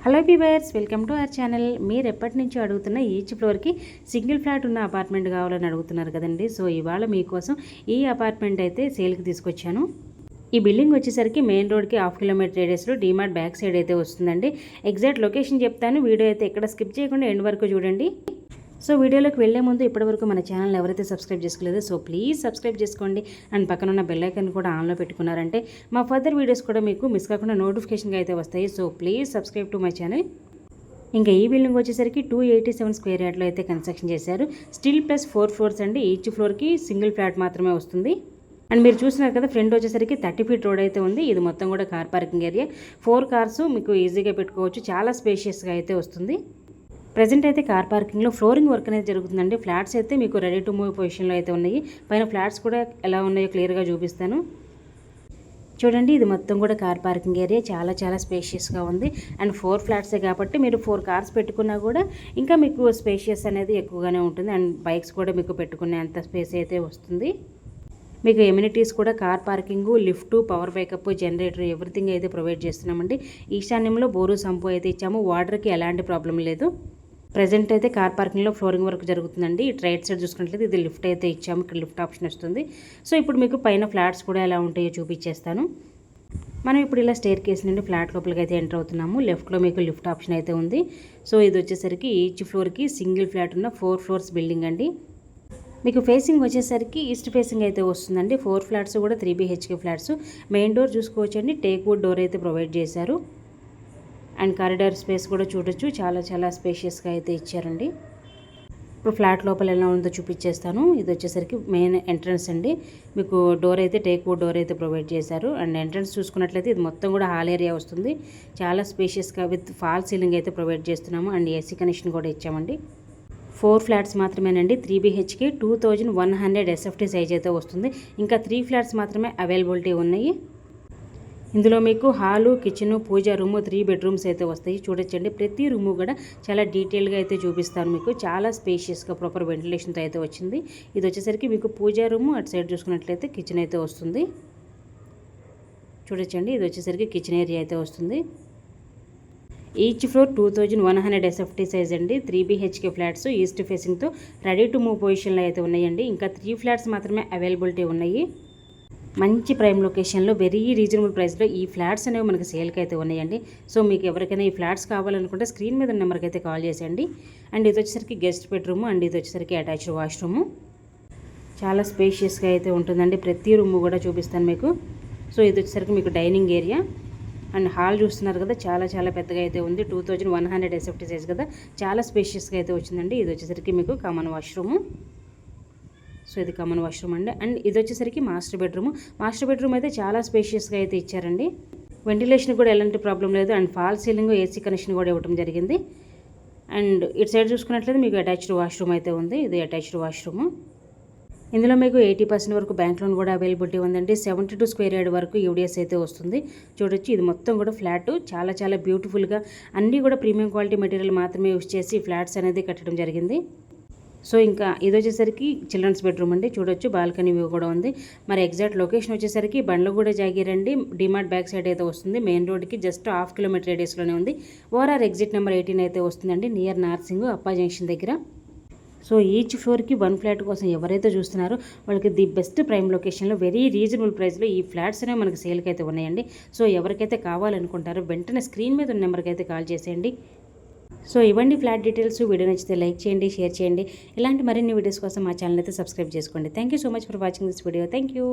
Hello viewers, welcome to our channel. మీరు ఎప్పటి నుంచో అడుగుతున్న ఈచ్ ఫ్లోర్కి సింగిల్ ఫ్లాట్ ఉన్న అపార్ట్మెంట్ కావాలని అడుగుతున్నారు కదండి. సో ఇవాళ మీకోసం ఈ అపార్ట్మెంట్ అయితే సేల్కి తీసుకొచ్చాను. ఈ బిల్డింగ్ వచ్చేసరికి మెయిన్ రోడ్కి 1/2 కిలోమీటర్ రేడియస్లో డీమార్ట్ బ్యాక్ సైడ్ అయితే వస్తుందండి. ఎగ్జాక్ట్ లొకేషన్ చెప్తాను, వీడియో అయితే ఎక్కడ స్కిప్ చేయకుండా ఎండ్ వరకు చూడండి. సో వీడియోలోకి వెళ్లే ముందు ఇప్పటివరకు మన ఛానల్ ఎవరైతే సబ్స్క్రైబ్ చేసుకోలేదో సో ప్లీజ్ సబ్స్క్రైబ్ చేసుకోండి. అండ్ పక్కన ఉన్న బెల్ ఐకాన్ కూడా ఆన్లో పెట్టుకున్నారంటే మా ఫర్దర్ వీడియోస్ కూడా మీకు మిస్ కాకుండా నోటిఫికేషన్గా అయితే వస్తాయి. So please subscribe to my channel. ఇంకా ఈ బిల్డింగ్ వచ్చేసరికి 287 స్క్వేర్ యార్డ్లో అయితే కన్స్ట్రక్షన్ చేశారు. స్టీల్ ప్లస్ 4 ఫ్లోర్స్ అండి. ఈచ్ ఫ్లోర్కి సింగిల్ ఫ్లాట్ మాత్రమే వస్తుంది. అండ్ మీరు చూసినారు కదా, ఫ్రంట్ వచ్చేసరికి 30 ఫీట్ రోడ్ అయితే ఉంది. ఇది మొత్తం కూడా కార్ పార్కింగ్ ఏరియా. 4 కార్స్ మీకు ఈజీగా పెట్టుకోవచ్చు. చాలా స్పేషియస్గా అయితే వస్తుంది. ప్రజెంట్ అయితే కార్ పార్కింగ్లో ఫ్లోరింగ్ వర్క్ అనేది జరుగుతుందండి. ఫ్లాట్స్ అయితే మీకు రెడీ టు మూవ్ పొజిషన్లో అయితే ఉన్నాయి. పైన ఫ్లాట్స్ కూడా ఎలా ఉన్నాయో క్లియర్గా చూపిస్తాను. చూడండి, ఇది మొత్తం కూడా కార్ పార్కింగ్ ఏరియా. చాలా స్పేషియస్గా ఉంది. అండ్ 4 ఫ్లాట్సే కాబట్టి మీరు 4 కార్స్ పెట్టుకున్నా కూడా ఇంకా మీకు స్పేషియస్ అనేది ఎక్కువగానే ఉంటుంది. అండ్ బైక్స్ కూడా మీకు పెట్టుకునే అంత స్పేస్ అయితే వస్తుంది. మీకు ఎమ్యూనిటీస్ కూడా car parking, lift, power backup, generator everything అయితే ప్రొవైడ్ చేస్తున్నామండి. ఈశాన్యంలో బోరు సంపు అయితే ఇచ్చాము. వాటర్కి ఎలాంటి ప్రాబ్లం లేదు. ప్రజెంట్ అయితే కార్ పార్కింగ్లో ఫ్లోరింగ్ వర్క్ జరుగుతుందండి. ఇటు రైట్ సైడ్ చూసుకున్నట్లయితే ఇది లిఫ్ట్ అయితే ఇచ్చాము. ఇక్కడ లిఫ్ట్ ఆప్షన్ వస్తుంది. సో ఇప్పుడు మీకు పైన ఫ్లాట్స్ కూడా ఎలా ఉంటాయో చూపించేస్తాను. మనం ఇప్పుడు ఇలా స్టేర్ కేస్ నుండి ఫ్లాట్ లోపలికి అయితే ఎంటర్ అవుతున్నాము. లెఫ్ట్లో మీకు లిఫ్ట్ ఆప్షన్ అయితే ఉంది. సో ఇది వచ్చేసరికి ఈచ్ ఫ్లోర్కి సింగిల్ ఫ్లాట్ ఉన్న 4 ఫ్లోర్స్ బిల్డింగ్ అండి. మీకు ఫేసింగ్ వచ్చేసరికి ఈస్ట్ ఫేసింగ్ అయితే వస్తుందండి. 4 ఫ్లాట్స్ కూడా 3 BHK ఫ్లాట్స్. మెయిన్ డోర్ చూసుకోవచ్చండి, టేక్ వుడ్ డోర్ అయితే ప్రొవైడ్ చేశారు. అండ్ కారిడార్ స్పేస్ కూడా చూడొచ్చు. చాలా స్పేషియస్గా అయితే ఇచ్చారండి. ఇప్పుడు ఫ్లాట్ లోపల ఎలా ఉందో చూపించేస్తాను. ఇది వచ్చేసరికి మెయిన్ ఎంట్రన్స్ అండి. మీకు డోర్ అయితే టేక్ వుడ్ డోర్ అయితే ప్రొవైడ్ చేశారు. అండ్ ఎంట్రన్స్ చూసుకున్నట్లయితే ఇది మొత్తం కూడా హాల్ ఏరియా వస్తుంది. చాలా స్పేషియస్గా విత్ ఫాల్ సీలింగ్ అయితే ప్రొవైడ్ చేస్తున్నాము. అండ్ ఏసీ కనెక్షన్ కూడా ఇచ్చామండి. 4 ఫ్లాట్స్ మాత్రమేనండి. 3 BHK 2100 SFT సైజ్ అయితే వస్తుంది. ఇంకా 3 ఫ్లాట్స్ మాత్రమే అవైలబిలిటీ ఉన్నాయి. ఇందులో మీకు హాలు, కిచెను, పూజా రూము, 3 బెడ్రూమ్స్ అయితే వస్తాయి. చూడొచ్చండి, ప్రతి రూము కూడా చాలా డీటెయిల్గా అయితే చూపిస్తాను మీకు. చాలా స్పేషియస్గా ప్రాపర్ వెంటిలేషన్తో అయితే వచ్చింది. ఇది వచ్చేసరికి మీకు పూజా రూము, అటు సైడ్ చూసుకున్నట్లయితే కిచెన్ అయితే వస్తుంది. చూడొచ్చండి, ఇది వచ్చేసరికి కిచెన్ ఏరియా అయితే వస్తుంది. ఈచ్ ఫ్లోర్ 2100 SFT సైజ్ అండి. 3 BHK ఫ్లాట్స్ ఈస్ట్ ఫేసింగ్తో రెడీ టు మూవ్ పొజిషన్లో అయితే ఉన్నాయండి. ఇంకా 3 ఫ్లాట్స్ మాత్రమే అవైలబిలిటీ ఉన్నాయి. మంచి ప్రైమ్ లొకేషన్లో వెరీ రీజనబుల్ ప్రైస్లో ఈ ఫ్లాట్స్ అనేవి మనకి సేల్కి అయితే ఉన్నాయండి. సో మీకు ఎవరికైనా ఈ ఫ్లాట్స్ కావాలనుకుంటే స్క్రీన్ మీద నెంబర్కి అయితే కాల్ చేసేయండి. అండ్ ఇది వచ్చేసరికి గెస్ట్ బెడ్రూమ్ అండ్ ఇది వచ్చేసరికి అటాచ్డ్ వాష్రూము. చాలా స్పేషియస్గా అయితే ఉంటుందండి. ప్రతి రూమ్ కూడా చూపిస్తాను మీకు. సో ఇది వచ్చేసరికి మీకు డైనింగ్ ఏరియా. అండ్ హాల్ చూస్తున్నారు కదా, చాలా పెద్దగా అయితే ఉంది. 2100 SFT సైజ్ కదా, చాలా స్పేషియస్గా అయితే వచ్చిందండి. ఇది వచ్చేసరికి మీకు కామన్ వాష్రూము. సో ఇది కామన్ వాష్రూమ్ అండి. అండ్ ఇది వచ్చేసరికి మాస్టర్ బెడ్రూమ్ అయితే చాలా స్పేషియస్గా అయితే ఇచ్చారండి. వెంటిలేషన్ కూడా ఎలాంటి ప్రాబ్లం లేదు. And fall ceiling, AC connection కూడా ఇవ్వడం జరిగింది. అండ్ ఇటు సైడ్ చూసుకున్నట్లయితే మీకు అటాచ్డ్ వాష్రూమ్ అయితే ఉంది. ఇది అటాచ్డ్ వాష్రూము. ఇందులో మీకు 80% వరకు బ్యాంక్ లోన్ కూడా అవైలబిలిటీ ఉందండి. 72 స్క్వేర్ యార్డ్ వరకు యూడిఎస్ అయితే వస్తుంది. చూడొచ్చు, ఇది మొత్తం కూడా ఫ్లాట్ చాలా బ్యూటిఫుల్గా అన్నీ కూడా ప్రీమియం క్వాలిటీ మెటీరియల్ మాత్రమే యూస్ చేసి ఫ్లాట్స్ అనేది కట్టడం జరిగింది. సో ఇంకా ఇది వచ్చేసరికి చిల్డ్రన్స్ బెడ్రూమ్ అండి. చూడొచ్చు, బాల్కనీ వ్యూ కూడా ఉంది. మరి ఎగ్జాక్ట్ లొకేషన్ వచ్చేసరికి బండ్లగూడ జాగీరండి. డిమార్ట్ బ్యాక్ సైడ్ అయితే వస్తుంది. మెయిన్ రోడ్కి జస్ట్ 1/2 కిలోమీటర్ రేడియస్లోనే ఉంది. ఓఆర్ఆర్ ఎగ్జిట్ నెంబర్ 18 అయితే వస్తుందండి, నియర్ నార్సింగ్ అప్పా జంక్షన్ దగ్గర. సో ఈచ్ ఫ్లోర్కి 1 ఫ్లాట్ కోసం ఎవరైతే చూస్తున్నారో వాళ్ళకి ది బెస్ట్ ప్రైమ్ లొకేషన్లో వెరీ రీజనబుల్ ప్రైస్లో ఈ ఫ్లాట్స్ అనేవి మనకి సేల్కి అయితే ఉన్నాయండి. సో ఎవరికైతే కావాలనుకుంటారో వెంటనే స్క్రీన్ మీద ఉన్న నెంబర్కి అయితే కాల్ చేసేయండి. సో ఇవ్వండి ఫ్లాట్ డీటెయిల్స్. వీడియో నచ్చితే లైక్ చేయండి, షేర్ చేయండి. ఇలాంటి మరిన్ని వీడియోస్ కోసం మా ఛానల్ అయితే సబ్స్క్రైబ్ చేసుకోండి. Thank you so much for watching this video. Thank you.